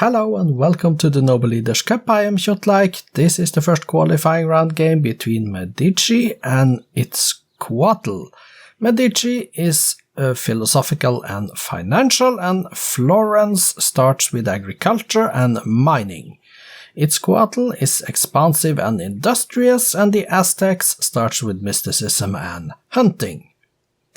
Hello and welcome to the Noble Leaders Cup. I am Kjotleik. This is the first qualifying round game between Medici and Itzcoatl. Medici is philosophical and financial, and Florence starts with agriculture and mining. Itzcoatl is expansive and industrious, and the Aztecs starts with mysticism and hunting.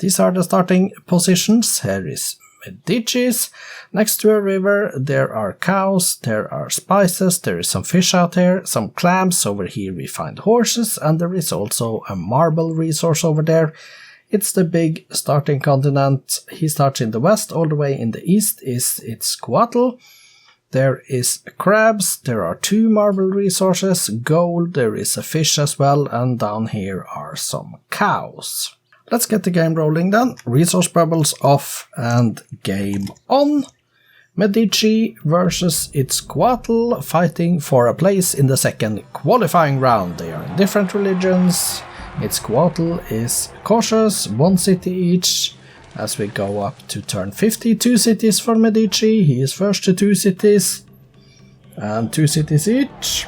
These are the starting positions. Here is Medici's. Next to a river there are cows, there are spices, there is some fish out here, some clams. Over here we find horses, and there is also a marble resource over there. It's the big starting continent. He starts in the west. All the way in the east is Itzcoatl. There is crabs, there are 2 marble resources, gold, there is a fish as well, and down here are some cows. Let's get the game rolling then. Resource bubbles off and game on. Medici versus Itzcoatl, fighting for a place in the second qualifying round. They are in different religions. Itzcoatl is cautious, 1 city each. As we go up to turn 50, 2 cities for Medici. He is first to 2 cities. And 2 cities each.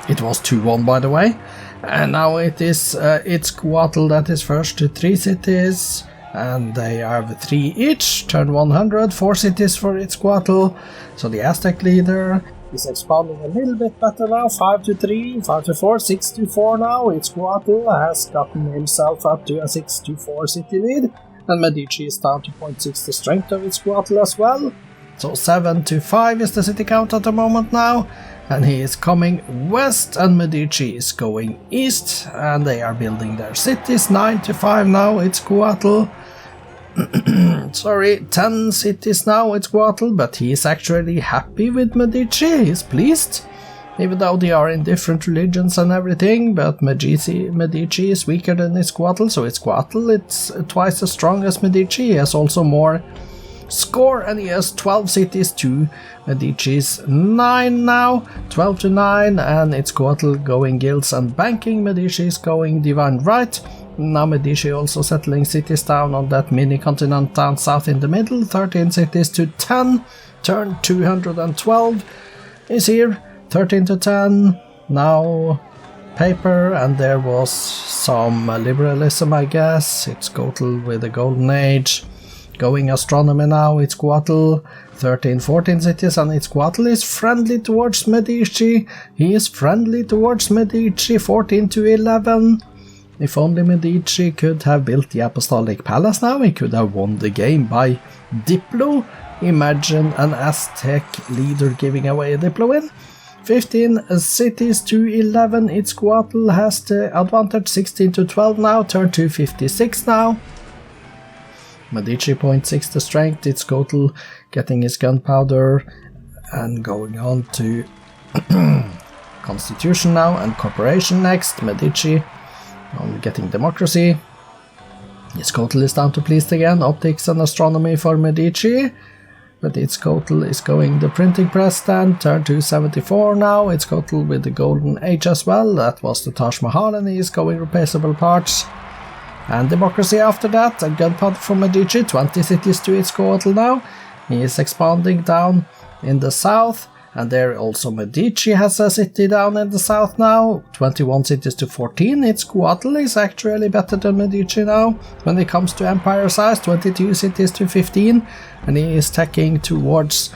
It was 2-1 by the way. And now it is Itzcoatl that is first to 3 cities. And they have 3 each. Turn 100, 4 cities for Itzcoatl. So the Aztec leader is expanding a little bit better now. 5-3, 5-4, 6-4 now. Itzcoatl has gotten himself up to a 6-4 city lead. And Medici is down to 0.6 the strength of Itzcoatl as well. So 7-5 is the city count at the moment now. And he is coming west, and Medici is going east, and they are building their cities. 9-5 now, Itzcoatl. Sorry, 10 cities now, Itzcoatl, but he is actually happy with Medici. He is pleased, even though they are in different religions and everything. But Medici is weaker than Itzcoatl, so Itzcoatl it's twice as strong as Medici. He has also more score, and he has 12 cities to Medici's 9 now, 12-9, and Itzcoatl going guilds and banking. Medici is going divine right. Now Medici also settling cities down on that mini continent down south in the middle. 13 cities to 10. Turn 212 is here. 13-10. Now paper, and there was some liberalism, I guess. Itzcoatl with the golden age. Going astronomy now, Itzcoatl, 13-14 cities, and Itzcoatl is friendly towards Medici. He is friendly towards Medici, 14-11. If only Medici could have built the Apostolic Palace now, he could have won the game by Diplo. Imagine an Aztec leader giving away a Diplo win. 15 cities to 11, Itzcoatl has the advantage, 16-12 now, turn 256 now. Medici 0.6 the strength, Itzcoatl getting his gunpowder and going on to constitution now and corporation next. Medici on getting democracy. Itzcoatl is down to pleased again, optics and astronomy for Medici. But Itzcoatl is going the printing press then, turn 274 now. Itzcoatl with the golden age as well, that was the Taj Mahal, and he is going replaceable parts. And democracy after that, and gunpowder for Medici, 20 cities to Itzcoatl now. He is expanding down in the south, and there also Medici has a city down in the south now. 21 cities to 14, Itzcoatl is actually better than Medici now. When it comes to empire size, 22 cities to 15, and he is taking towards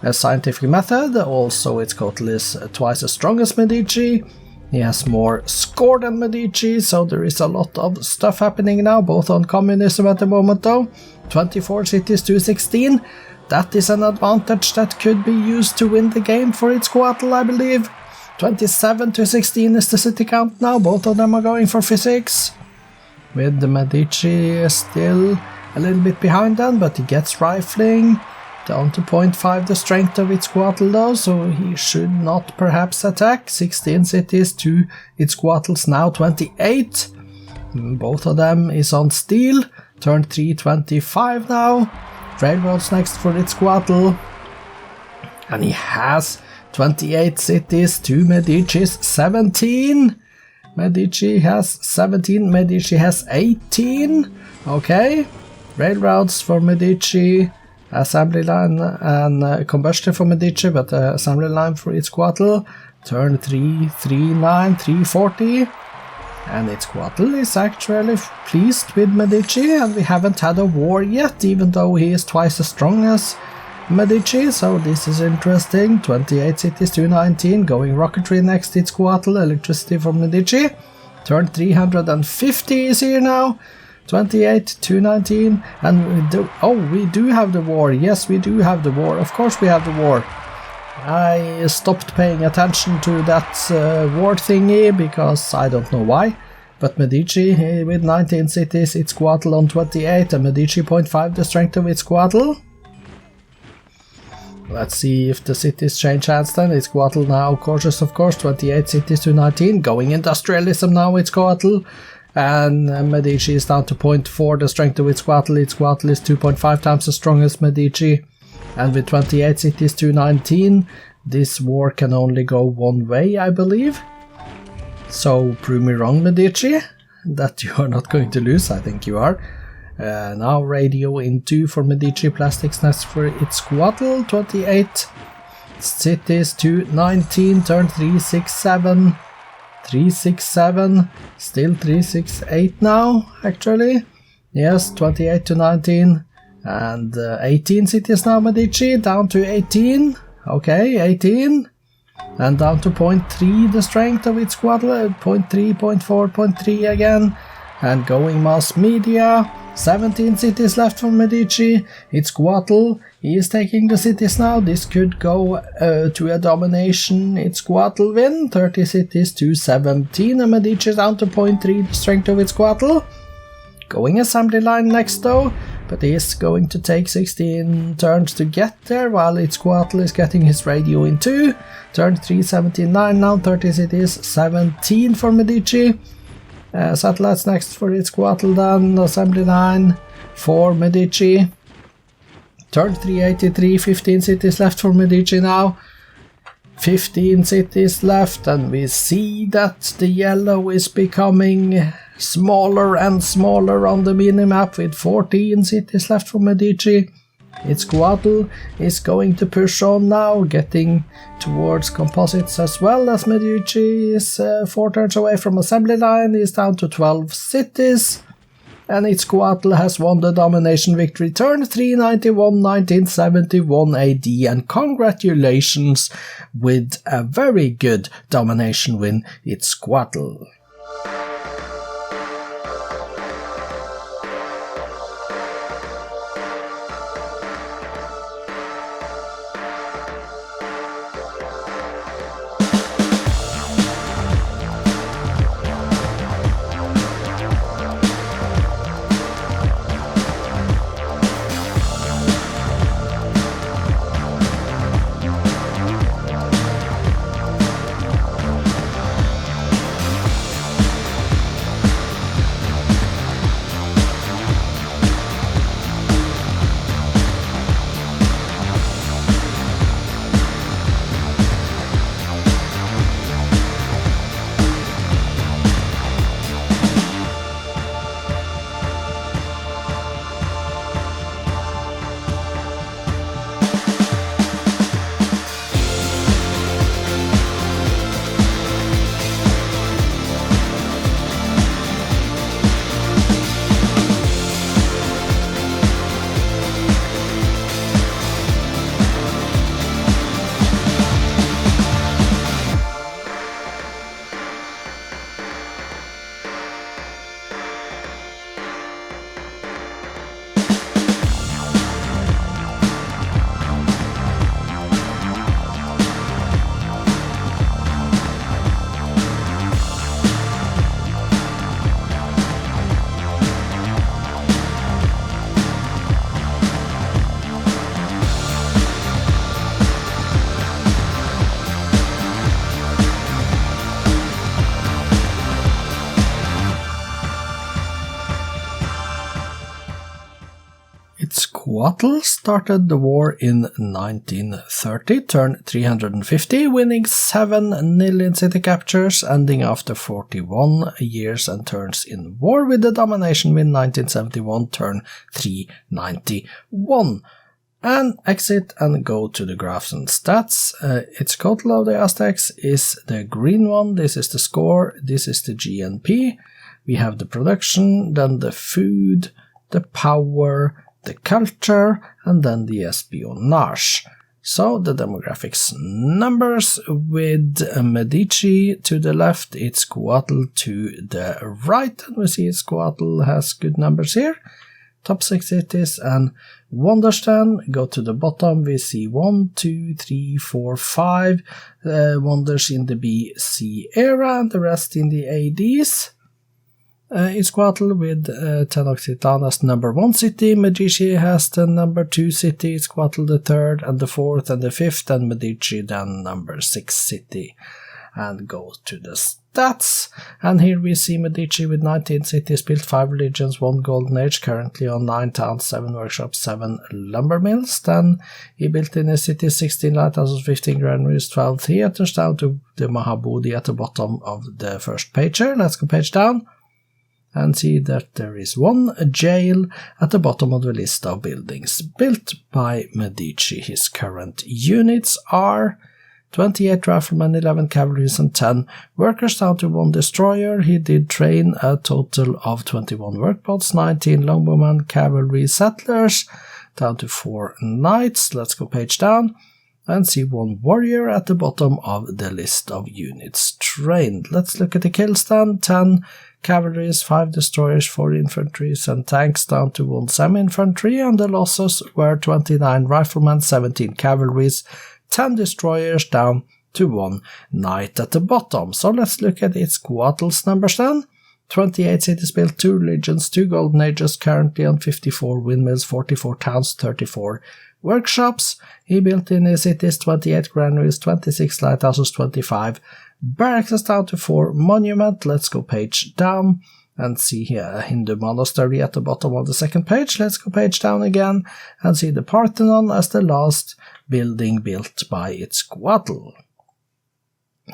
a scientific method. Also Itzcoatl is twice as strong as Medici. He has more score than Medici, so there is a lot of stuff happening now, both on communism at the moment though. 24 cities to 16, that is an advantage that could be used to win the game for Itzcoatl, I believe. 27 to 16 is the city count now, both of them are going for physics. With the Medici still a little bit behind them, but he gets rifling. Down to 0.5 the strength of Itzcoatl though, so he should not perhaps attack. 16 cities to Itzcoatl's now 28. Both of them is on steel. Turn 325 now. Railroads next for Itzcoatl. And he has 28 cities to Medici's 17. Medici has 17, Medici has 18. Okay. Railroads for Medici. assembly line and combustion for Medici, but assembly line for Itzcoatl. Turn 339, 340. And Itzcoatl is actually pleased with Medici, and we haven't had a war yet, even though he is twice as strong as Medici, so this is interesting. 28 cities, 219, going rocketry next, Itzcoatl, electricity from Medici. Turn 350 is here now. 28, 219, and we do have the war. Yes, we do have the war. Of course we have the war. I stopped paying attention to that war thingy because I don't know why. But Medici with 19 cities, Itzcoatl on 28, and Medici 0.5 the strength of Itzcoatl. Let's see if the cities change hands then. Itzcoatl now cautious, of course, 28 cities to 19, going industrialism now, Itzcoatl. And Medici is down to 0.4 the strength of Itzcoatl. Itzcoatl is 2.5 times as strong as Medici. And with 28 cities to 19, this war can only go one way, I believe. So prove me wrong, Medici, that you are not going to lose. I think you are. Now radio in 2 for Medici, plastics next for Itzcoatl, 28 cities to 19, turn 367, 367, still 368 now, actually. Yes, 28 to 19. And 18 cities now, Medici, down to 18. Okay, 18. And down to 0.3 the strength of Itzcoatl, 0.3, 0.4, 0.3 again. And going mass media, 17 cities left for Medici. Itzcoatl, he is taking the cities now. This could go to a domination Itzcoatl win. 30 cities to 17, and Medici down to 0.3 the strength of Itzcoatl. Going assembly line next though, but he is going to take 16 turns to get there, while Itzcoatl is getting his radio in 2. Turn 379 now, 30 cities, 17 for Medici. Satellites next for Itzcoatl then, assembly line for Medici. Turn 383, 15 cities left for Medici now. 15 cities left, and we see that the yellow is becoming smaller and smaller on the minimap with 14 cities left for Medici. Itzcoatl is going to push on now, getting towards composites as well, as Medici is 4 turns away from assembly line. He's down to 12 cities, and Itzcoatl has won the domination victory. Turn 391, 1971 AD, and congratulations with a very good domination win, Itzcoatl. Itzcoatl started the war in 1930, turn 350, winning 7-0 in city captures, ending after 41 years and turns in war with the domination win 1971, turn 391. and exit and go to the graphs and stats. Itzcoatl of the Aztecs is the green one. This is the score. This is the GNP. We have the production, then the food, the power, the culture, and then the espionage. So the demographics numbers with Medici to the left, Itzcoatl to the right, and we see Itzcoatl has good numbers here. Top 6 cities and wonders then. Go to the bottom, we see 1, 2, 3, 4, 5 wonders in the BC era and the rest in the ADs. Itzcoatl with Tenochtitlan as number 1 city, Medici has the number 2 city, Itzcoatl the 3rd and the 4th and the 5th, and Medici then number 6 city. And go to the stats, and here we see Medici with 19 cities, built 5 religions, 1 golden age, currently on 9 towns, 7 workshops, 7 lumber mills. Then he built in his city 16 lighthouses, 15 granaries, 12 theaters, down to the Mahabodhi at the bottom of the first page here. Let's go page down and see that there is 1 jail at the bottom of the list of buildings built by Medici. His current units are 28 riflemen, 11 cavalries, and 10 workers, down to 1 destroyer. He did train a total of 21 workboats, 19 longbowmen, cavalry settlers, down to 4 knights. Let's go page down and see 1 warrior at the bottom of the list of units trained. Let's look at the kills then. 10 cavalries, 5 destroyers, 4 infantries, and tanks, down to 1 semi-infantry, and the losses were 29 riflemen, 17 cavalries, 10 destroyers, down to 1 knight at the bottom. So let's look at Itzcoatl's numbers then. 28 cities built, 2 religions, 2 golden ages, currently on 54 windmills, 44 towns, 34 workshops. He built in his cities 28 granaries, 26 lighthouses, 25 barracks, down to 4 monument. Let's go page down and see here a Hindu monastery at the bottom of the second page. Let's go page down again and see the Parthenon as the last building built by Itzcoatl.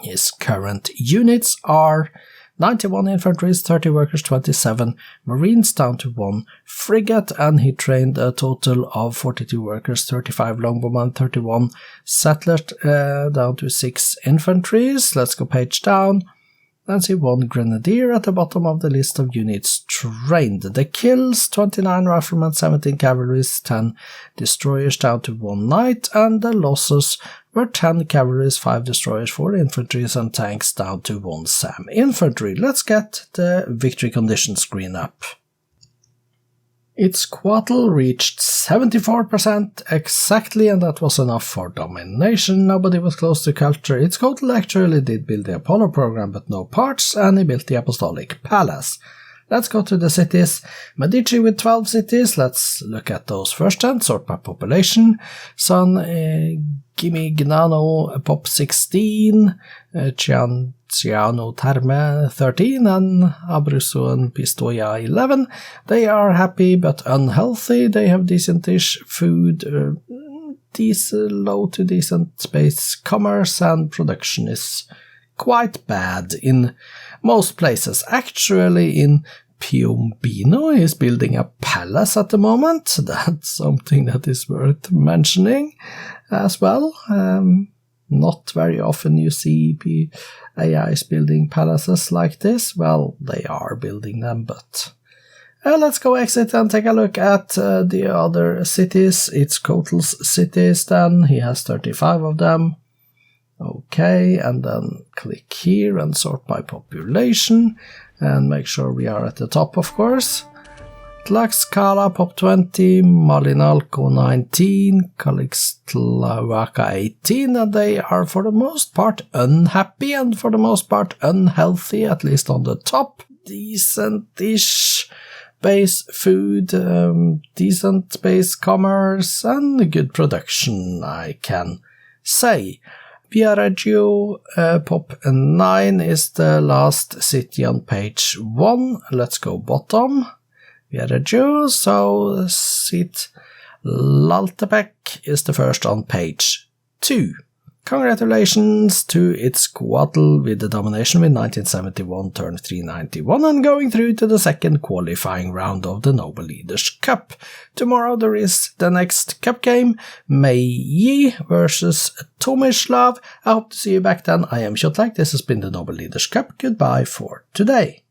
His current units are 91 infantries, 30 workers, 27 marines, down to 1 frigate, and he trained a total of 42 workers, 35 longbowmen, 31 settlers, down to 6 infantries. Let's go page down and see 1 grenadier at the bottom of the list of units trained. The kills: 29 riflemen, 17 cavalries, 10 destroyers, down to 1 knight, and the losses were 10 cavalries, 5 destroyers, 4 infantries, and tanks, down to 1 SAM infantry. Let's get the victory condition screen up. Itzcoatl reached 74% exactly, and that was enough for domination. Nobody was close to culture. Itzcoatl actually did build the Apollo program, but no parts, and he built the Apostolic Palace. Let's go to the cities. Medici with 12 cities. Let's look at those first and sort by population. San Gimignano Pop 16, Ciano Terme 13, and Abruzzo and Pistoia 11. They are happy but unhealthy. They have decent-ish food, low to decent space commerce, and production is quite bad in most places. Actually, in Piombino is building a palace at the moment. That's something that is worth mentioning as well. Not very often you see BBAIs building palaces like this. Well, they are building them, but let's go exit and take a look at the other cities. Itzcoatl's cities then. He has 35 of them. Okay, and then click here and sort by population and make sure we are at the top, of course. Tlaxcala Pop 20, Malinalco 19, Calixtlahuaca 18, and they are for the most part unhappy and for the most part unhealthy, at least on the top. Decent-ish base food, decent base commerce, and good production, I can say. Viareggio Pop 9 is the last city on page 1. Let's go bottom. Viareggio, so Sit Laltepec is the first on page 2. Congratulations to Itzcoatl with the domination with 1971, turn 391, and going through to the second qualifying round of the Noble Leaders Cup. Tomorrow there is the next cup game, Meier versus Tomislav. I hope to see you back then. I am Kjotleik. This has been the Noble Leaders Cup. Goodbye for today.